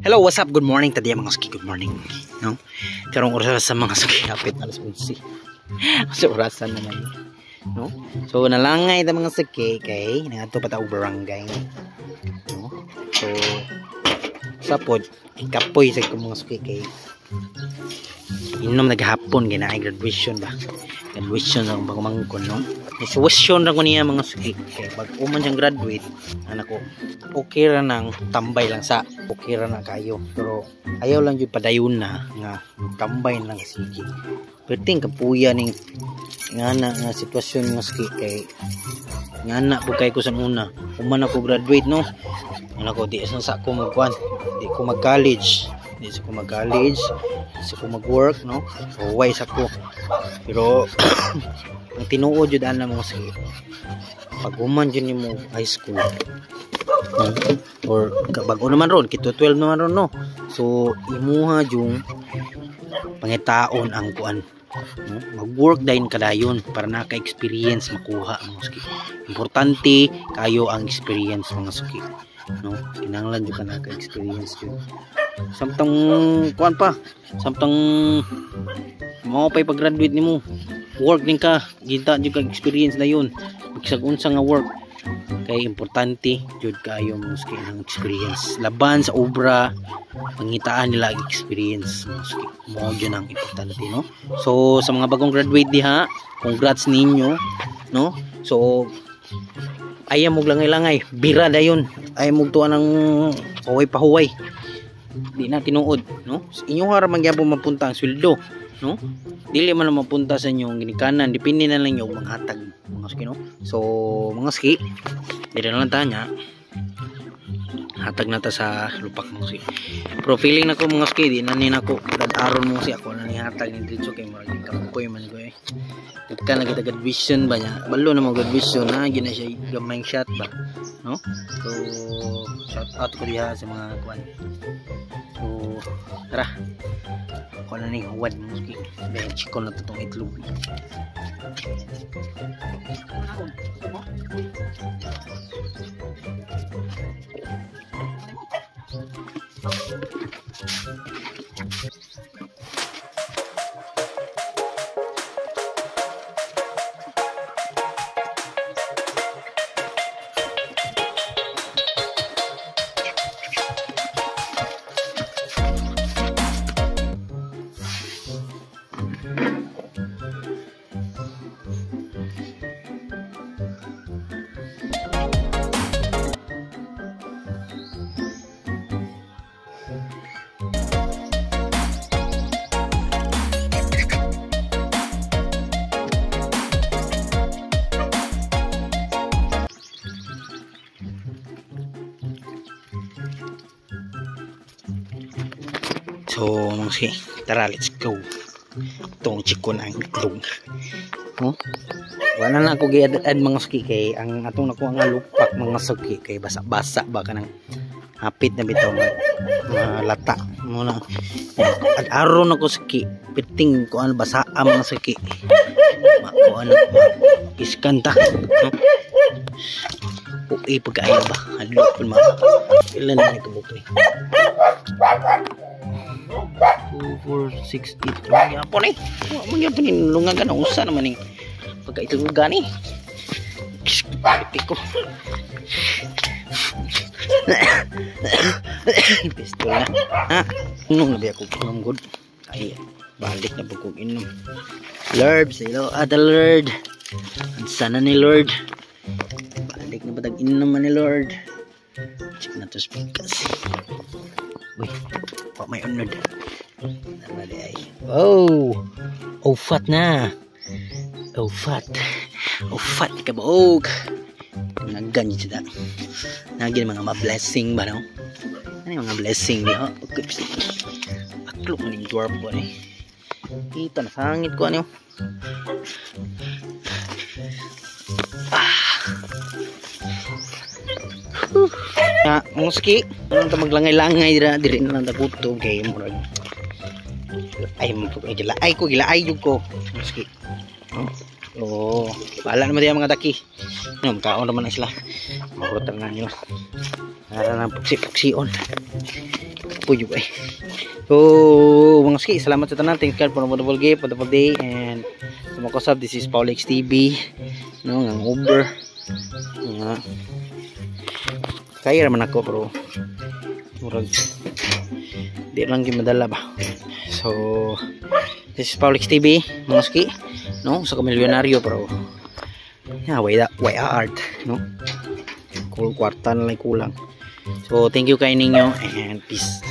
Hello, what's up? Good morning. Tadi mga ski, good morning. No? Karong oras sa mga ski, hapit alas 11. Sa orasan naman. No? So nalangay ta mga ski kay nangadto pa ta og barangay. No? So sapod ikapoy sa mga ski kay inom naghapon ginaay graduation ba. Graduation ang bagumangkon, no? Isuwasyon ra ko niya mga ski kay pag uman siyang graduate anak ko okay ra nang tambay lang sa okay ra na kayo pero ayaw lang jud padayon na nga tambay lang sige perting kapuya ning ngana nga sitwasyon nga ski kay ngana po kay ko sa una uman ako graduate no anak ko di sa ko magkuan di ko mag college di ko mag college di ko mag work no so wise ako pero ang tinuod jud ana mga ski pag uman jud nimo high school or bago naman ron kito 12 naman ron no so imuha yung pangitaon ang kuan no? Mag-work dayon kadayon para naka-experience makuha mga ski importante kayo ang experience mga ski no kinahanglan jud ka naka-experience jud samtang kuan pa samtang mo pay pag-graduate nimo work din ka kita jud ka experience na yun bisag unsa nga work kay importante jud kayo muski ng experience laban sa obra pangitaan nila experience muski mo jud ang importante no so sa mga bagong graduate diha congrats ninyo no so ayaw mo langay-langay bira dayon ayaw mo tuwa ng pahuway di na tinuod no inyo hara magyapon mapunta ang sweldo no dili man mapunta sa inyong ginikanan depende na lang yung mga hatag mga ski no so mga ski dili na lang tanya hatag na ta sa lupak mga ski pero feeling nako mga ski di na nako dadaron mo si ako na ni hatag ni dito kay murag kampoy man ko eh ka na kita graduation ba nya balo na mo graduation na gina siya gamay shot ba no so shout out ko diha sa mga kuan so tara ako na ni huwad muski bench ko na itong itlog so mga tara let's go itong chikon ang itlog no? Wala na ako giadad mga ski kay ang atong nakuha nga lupak mga ski kay basa-basa ba ka ng hapit na bitaw mga lata muna ad-aron ako ski piting ko ano basa mga ski ko ano iskanta no? Uy pagkaya ba halo pun mga ilan na ito butoy 2, 4, 6, 8 yapon eh magyapon yung lungan ka na usa naman yung pagkaitulugan eh pitik ko pistol na ha nung nabi ako inom good ay balik na po kong inom Lord say hello ada Lord sana ni Lord balik na patag inom man ni Lord check na to speakers uy pak may unod oh oh fat na oh fat ka baog nagganyo sila nagin mga blessing ba no ano yung mga blessing niya aklok mo yung dwarf ko eh kita na sangit ko ano muski ano ito maglangay-langay diri na lang takuto kay murag ay ko gilaay jud ko muski oh bahala naman diya mga daki no kaon naman na sila marutan nga nyo para na puksi-puksion Puyo ba. So mga ski, salamat sa tanan. Thanks God for a wonderful gift, wonderful day, and sa mga kusab, this is Paul XTV, no, ng Uber. Kaya naman ako pero murag di lang gyud madala ba. So this is Paul XTV, mga ski, no, sa kamilyonaryo pero way art, no, kwarta na lang kulang. So thank you kay ninyo and peace.